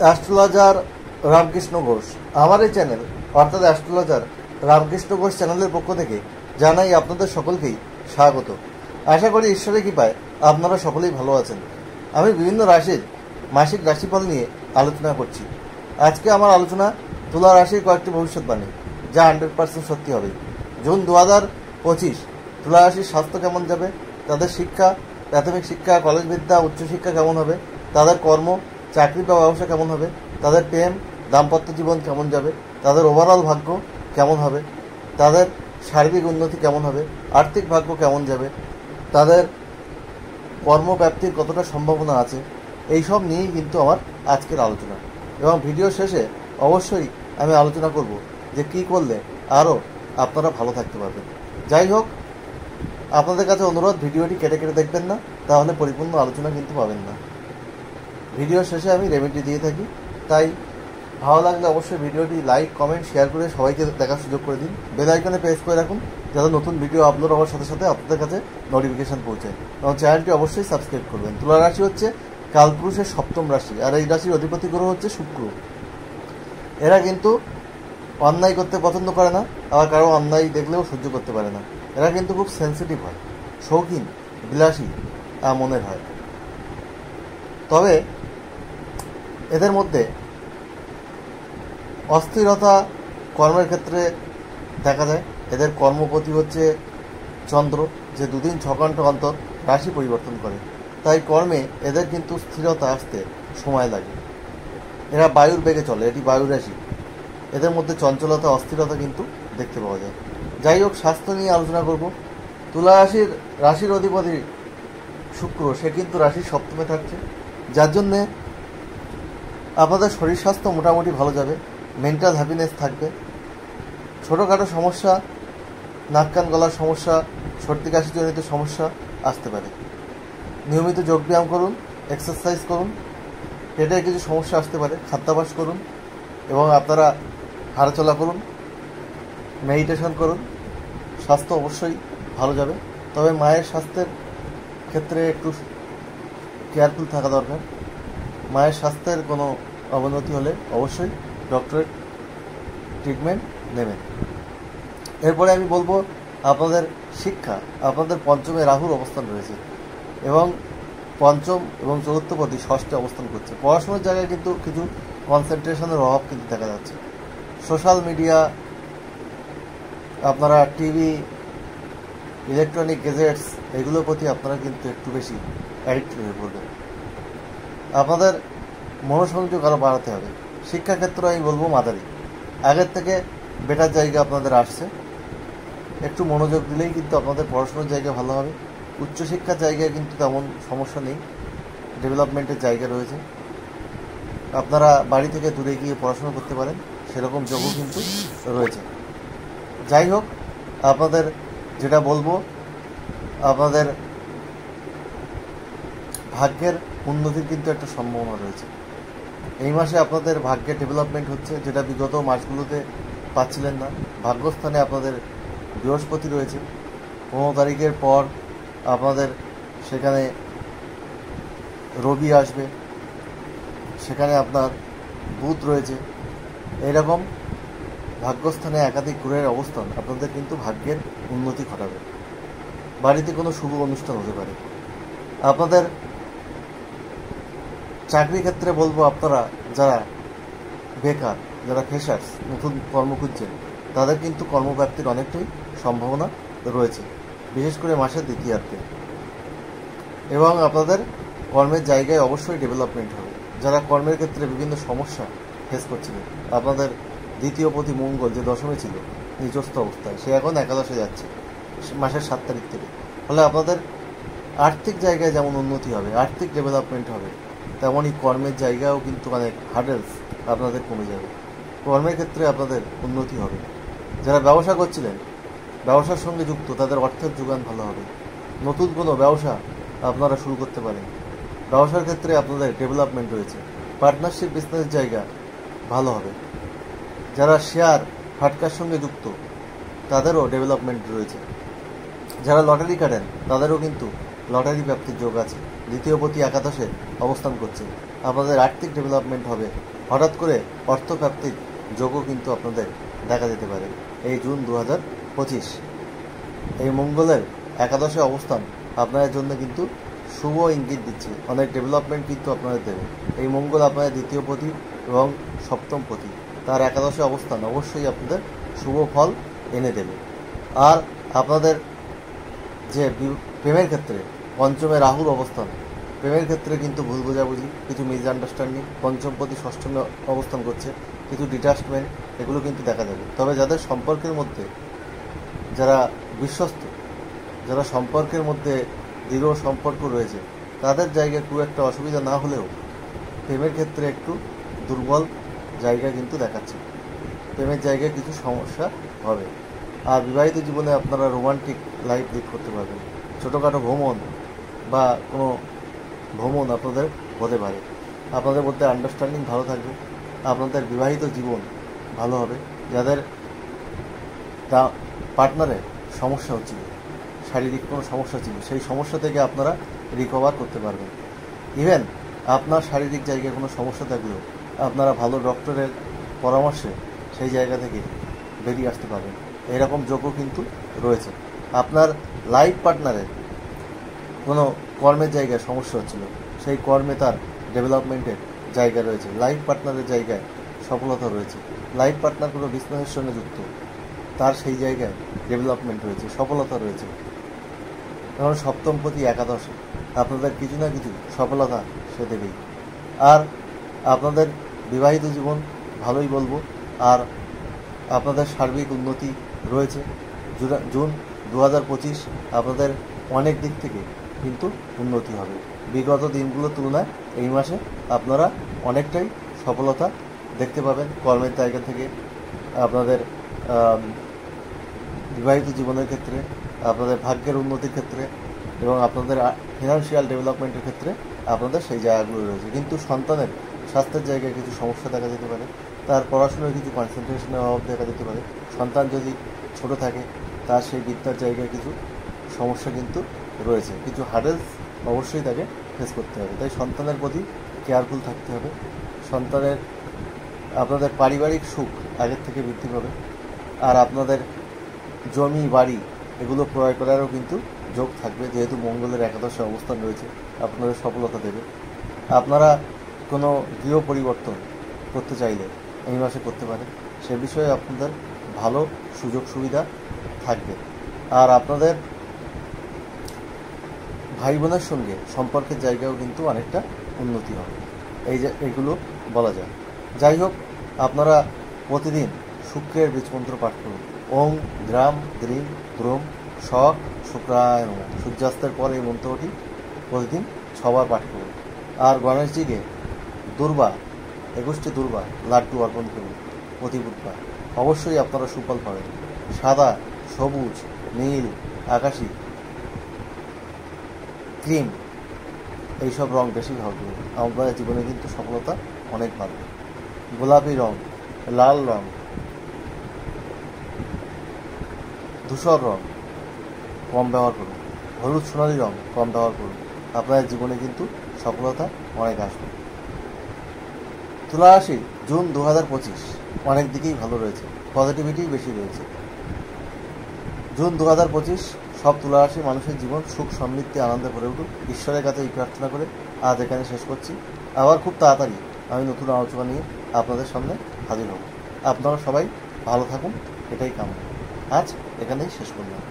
Astrologer Ramakrishna Ghosh. আমার এই channel অর্থাৎ অ্যাস্ট্রোলজার রামকৃষ্ণ ঘোষ চ্যানেলের পক্ষ থেকে জানাই আপনাদের সকলকেই স্বাগত। আশা করি ঈশ্বরের কৃপায় আপনারা সকলেই ভালো আছেন। আমি বিভিন্ন রাশির মাসিক রাশিফল নিয়ে আলোচনা করছি। আজকে আমার আলোচনা তুলা রাশির কয়েকটি ভবিষ্যৎবাণী, যা 100% সত্যি হবে। জুন 2025 তুলা রাশির স্বাস্থ্য কেমন যাবে, তাদের শিক্ষা, প্রাথমিক শিক্ষা, কলেজ বিদ্যা, উচ্চশিক্ষা কেমন হবে, তাদের কর্ম, চাকরি বা ব্যবসা কেমন হবে, তাদের প্রেম, দাম্পত্য জীবন কেমন যাবে, তাদের ওভারঅল ভাগ্য কেমন হবে, তাদের সার্বিক উন্নতি কেমন হবে, আর্থিক ভাগ্য কেমন যাবে, তাদের কর্মব্যাপ্তির কতটা সম্ভাবনা আছে, এইসব নিয়েই কিন্তু আমার আজকের আলোচনা। এবং ভিডিও শেষে অবশ্যই আমি আলোচনা করব যে কী করলে আরও আপনারা ভালো থাকতে পারবেন। যাই হোক, আপনাদের কাছে অনুরোধ, ভিডিওটি কেটে কেটে দেখবেন না, তাহলে পরিপূর্ণ আলোচনা কিন্তু পাবেন না। ভিডিও শেষে আমি রেমেডি দিয়ে থাকি, তাই ভালো লাগলে অবশ্যই ভিডিওটি লাইক, কমেন্ট, শেয়ার করে সবাইকে দেখার সুযোগ করে দিন। বেল আইকনে প্রেস করে রাখুন, যাতে নতুন ভিডিও আপলোড হওয়ার সাথে সাথে আপনাদের কাছে নোটিফিকেশান পৌঁছায়। এবং চ্যানেলটি অবশ্যই সাবস্ক্রাইব করবেন। তুলা রাশি হচ্ছে কালপুরুষের সপ্তম রাশি, আর এই রাশির অধিপতি গ্রহ হচ্ছে শুক্র। এরা কিন্তু অন্যায় করতে পছন্দ করে না, আবার কারো অন্যায় দেখলেও সহ্য করতে পারে না। এরা কিন্তু খুব সেন্সিটিভ হয়, শৌখিন, বিলাসী মনের হয়। তবে এদের মধ্যে অস্থিরতা কর্মের ক্ষেত্রে দেখা যায়। এদের কর্মপতি হচ্ছে চন্দ্র, যে 2 দিন 6 ঘন্টা অন্তর রাশি পরিবর্তন করে, তাই কর্মে এদের কিন্তু স্থিরতা আসতে সময় লাগে। এরা বায়ুর বেগে চলে, এটি বায়ু রাশি। এদের মধ্যে চঞ্চলতা, অস্থিরতা কিন্তু দেখতে পাওয়া যায়। যাই হোক, স্বাস্থ্য নিয়ে আলোচনা করব। তুলা রাশির অধিপতি শুক্র, সে কিন্তু রাশির সপ্তমে থাকছে, যার জন্যে আপনাদের শরীর স্বাস্থ্য মোটামুটি ভালো যাবে। মেন্টাল হ্যাপিনেস থাকবে। ছোটোখাটো সমস্যা, নাক কান গলার সমস্যা, সর্দি কাশিজনিত সমস্যা আসতে পারে। নিয়মিত যোগব্যায়াম করুন, এক্সারসাইজ করুন। পেটে কিছু সমস্যা আসতে পারে, খাদ্যাভ্যাস করুন এবং আপনারা হাঁটাচলা করুন, মেডিটেশন করুন। স্বাস্থ্য অবশ্যই ভালো যাবে। তবে মায়ের স্বাস্থ্যের ক্ষেত্রে একটু কেয়ারফুল থাকা দরকার। মায়ের স্বাস্থ্যের কোনো অবনতি হলে অবশ্যই ডক্টরের ট্রিটমেন্ট নেবেন। এরপরে আমি বলবো আপনাদের শিক্ষা। আপনাদের পঞ্চমে রাহুর অবস্থান রয়েছে এবং পঞ্চম এবং চতুর্থপতি ষষ্ঠে অবস্থান করছে। পড়াশোনার জায়গায় কিন্তু কিছু কনসেন্ট্রেশনের অভাব কিন্তু দেখা যাচ্ছে। সোশ্যাল মিডিয়া, আপনারা টিভি, ইলেকট্রনিক গ্যাজেটস, এগুলোর প্রতি আপনারা কিন্তু একটু বেশি অ্যাডিক্ট হয়ে পড়বেন। আপনাদের মনোসংযোগ আরও বাড়াতে হবে। শিক্ষাক্ষেত্রে আমি বলবো মাঝারি, আগের থেকে বেটার জায়গা আপনাদের আসছে। একটু মনোযোগ দিলেই কিন্তু আপনাদের পড়াশোনার জায়গা ভালো হবে। উচ্চশিক্ষার জায়গায় কিন্তু তেমন সমস্যা নেই, ডেভেলপমেন্টের জায়গা রয়েছে। আপনারা বাড়ি থেকে দূরে গিয়ে পড়াশোনা করতে পারেন, সেরকম যোগও কিন্তু রয়েছে। যাই হোক, আপনাদের যেটা বলবো, আপনাদের ভাগ্যের উন্নতির কিন্তু একটা সম্ভাবনা রয়েছে। এই মাসে আপনাদের ভাগ্যের ডেভেলপমেন্ট হচ্ছে, যেটা বিগত মাসগুলোতে পাচ্ছিলেন না। ভাগ্যস্থানে আপনাদের বৃহস্পতি রয়েছে। 15 তারিখের পর আপনাদের সেখানে রবি আসবে, সেখানে আপনার বুধ রয়েছে। এইরকম ভাগ্যস্থানে একাধিক গ্রহের অবস্থান আপনাদের কিন্তু ভাগ্যের উন্নতি ঘটাবে। বাড়িতে কোনো শুভ অনুষ্ঠান হতে পারে। আপনাদের চাকরি ক্ষেত্রে বলবো, আপনারা যারা বেকার, যারা ফ্রেশার্স, নতুন কর্ম খুঁজছেন, তাদের কিন্তু কর্মপ্রাপ্তির অনেকটাই সম্ভাবনা রয়েছে, বিশেষ করে মাসের দ্বিতীয়ার্ধে। এবং আপনাদের কর্মের জায়গায় অবশ্যই ডেভেলপমেন্ট হবে। যারা কর্মের ক্ষেত্রে বিভিন্ন সমস্যা ফেস করছিলেন, আপনাদের দ্বিতীয় পতি মঙ্গল, যে দশমে ছিল নিচস্থ অবস্থায়, সে এখন একাদশে যাচ্ছে মাসের 7 তারিখ থেকে। ফলে আপনাদের আর্থিক জায়গায় যেমন উন্নতি হবে, আর্থিক ডেভেলপমেন্ট হবে, তেমনই কর্মের জায়গায়ও কিন্তু অনেক হার্ডেলস আপনাদের কমে যাবে। কর্মের ক্ষেত্রে আপনাদের উন্নতি হবে। যারা ব্যবসা করছিলেন, ব্যবসার সঙ্গে যুক্ত, তাদের অর্থের যোগান ভালো হবে। নতুন কোনো ব্যবসা আপনারা শুরু করতে পারেন। ব্যবসার ক্ষেত্রে আপনাদের ডেভেলপমেন্ট রয়েছে। পার্টনারশিপ বিজনেসের জায়গা ভালো হবে। যারা শেয়ার ফাটকার সঙ্গে যুক্ত, তাদেরও ডেভেলপমেন্ট রয়েছে। যারা লটারি কাটেন, তাদেরও কিন্তু লটারি প্রাপ্তির যোগ আছে। দ্বিতীয় পতি একাদশে অবস্থান করছে, আপনাদের আর্থিক ডেভেলপমেন্ট হবে। হঠাৎ করে অর্থপ্রাপ্তির যোগও কিন্তু আপনাদের দেখা যেতে পারে এই জুন 2025। এই মঙ্গলের একাদশে অবস্থান আপনাদের জন্য কিন্তু শুভ ইঙ্গিত দিচ্ছে, অনেক ডেভেলপমেন্ট কিন্তু আপনাদের দেবে। এই মঙ্গল আপনাদের দ্বিতীয় পতি এবং সপ্তম পতি, তার একাদশে অবস্থান অবশ্যই আপনাদের শুভ ফল এনে দেবে। আর আপনাদের যে প্রেমের ক্ষেত্রে পঞ্চমে রাহুর অবস্থান, প্রেমের ক্ষেত্রে কিন্তু ভুল বোঝাবুঝি, কিছু মিসআন্ডারস্ট্যান্ডিং, পঞ্চমপতি ষষ্ঠমে অবস্থান করছে, কিছু ডিটাচমেন্ট, এগুলো কিন্তু দেখা যাবে। তবে যাদের সম্পর্কের মধ্যে যারা বিশ্বস্ত, যারা সম্পর্কের মধ্যে দৃঢ় সম্পর্ক রয়েছে, তাদের জায়গায় খুব একটা অসুবিধা না হলেও প্রেমের ক্ষেত্রে একটু দুর্বল জায়গা কিন্তু দেখাচ্ছে, প্রেমের জায়গায় কিছু সমস্যা হবে। আর বিবাহিত জীবনে আপনারা রোমান্টিক লাইফ লিড করতে পারবেন, ছোটোখাটো ভ্রমণ বা কোনো ভ্রমণ আপনাদের হতে পারে। আপনাদের মধ্যে আন্ডারস্ট্যান্ডিং ভালো থাকবে, আপনাদের বিবাহিত জীবন ভালো হবে। যাদের পার্টনারের সমস্যা হচ্ছিল, শারীরিক কোনো সমস্যা ছিল, সেই সমস্যা থেকে আপনারা রিকভার করতে পারবেন। ইভেন আপনার শারীরিক জায়গায় কোনো সমস্যা থাকলেও আপনারা ভালো ডক্টরের পরামর্শে সেই জায়গা থেকে বেরিয়ে আসতে পারবেন, এরকম যোগ্য কিন্তু রয়েছে। আপনার লাইফ পার্টনারের কোনো কর্মের জায়গায় সমস্যা হচ্ছিল, সেই কর্মে তার ডেভেলপমেন্টের জায়গা রয়েছে, লাইফ পার্টনারের জায়গায় সফলতা রয়েছে। লাইফ পার্টনার কোনো বিজনেসের সঙ্গে যুক্ত, তার সেই জায়গায় ডেভেলপমেন্ট রয়েছে, সফলতা রয়েছে। কারণ সপ্তমপতি একাদশে আপনাদের কিছু না কিছু সফলতা সে দেবেই। আর আপনাদের বিবাহিত জীবন ভালোই বলবো। আর আপনাদের সার্বিক উন্নতি রয়েছে। জুন 2025 আপনাদের অনেক দিক থেকে কিন্তু উন্নতি হবে। বিগত দিনগুলোর তুলনায় এই মাসে আপনারা অনেকটাই সফলতা দেখতে পাবেন কর্মের জায়গা থেকে, আপনাদের বিবাহিত জীবনের ক্ষেত্রে, আপনাদের ভাগ্যের উন্নতির ক্ষেত্রে এবং আপনাদের ফিনান্সিয়াল ডেভেলপমেন্টের ক্ষেত্রে আপনাদের সেই জায়গাগুলো রয়েছে। কিন্তু সন্তানের স্বাস্থ্যের জায়গায় কিছু সমস্যা দেখা যেতে পারে, তার পড়াশোনায় কিছু কনসেন্ট্রেশনের অভাব দেখা যেতে পারে। সন্তান যদি ছোট থাকে তার সেই বিদ্যার জায়গায় কিছু সমস্যা কিন্তু রয়েছে, কিছু হার্ডেলস অবশ্যই তাকে ফেস করতে হবে। তাই সন্তানের প্রতি কেয়ারফুল থাকতে হবে। সন্তানের আপনাদের পারিবারিক সুখ আগের থেকে বৃদ্ধি পাবে। আর আপনাদের জমি বাড়ি এগুলো ক্রয় করারও কিন্তু যোগ থাকবে, যেহেতু মঙ্গলের একাদশে অবস্থান রয়েছে, আপনাদের সফলতা দেবে। আপনারা কোনো গৃহ পরিবর্তন করতে চাইলে এই মাসে করতে পারেন, সে বিষয়ে আপনাদের ভালো সুযোগ সুবিধা থাকবে। আর আপনাদের ভাই বোনের সঙ্গে সম্পর্কের জায়গাও কিন্তু অনেকটা উন্নতি হবে, এইগুলো বলা যায়। যাই হোক, আপনারা প্রতিদিন শুক্রের বীজমন্ত্র পাঠ করুন। ওং দ্রাম দ্রিম দ্রোম স শুক্রায় নমঃ। সূর্যাস্তের পর এই মন্ত্রটি প্রতিদিন 6 বার পাঠ করুন। আর গণেশজিকে 21টি দুর্বা লাড্ডু অর্পণ করুন প্রতি বুধবার। অবশ্যই আপনারা সুফল পাবেন। সাদা, সবুজ, নীল, আকাশি, ক্রিম এইসব রং বেশি ব্যবহার করুন, আপনাদের জীবনে কিন্তু সফলতা অনেক বাড়বে। গোলাপি রং, লাল রং, ধূসর রং কম ব্যবহার করুন, হলুদ সোনালি রং কম ব্যবহার করুন, আপনাদের জীবনে কিন্তু সফলতা অনেক আসবে। তুলা রাশি জুন 2025 অনেক দিকেই ভালো রয়েছে, পজিটিভিটি বেশি রয়েছে। জুন 2025 সব তুলা রাশি মানুষের জীবন সুখ সমৃদ্ধি আনন্দে ভরে উঠুক, ঈশ্বরের কাছে এই প্রার্থনা করে আজ এখানে শেষ করছি। আবার খুব তাড়াতাড়ি আমি নতুন আলোচনা নিয়ে আপনাদের সামনে হাজির হব। আপনারা সবাই ভালো থাকুন, এটাই কামনা। আজ এখানেই শেষ করলাম।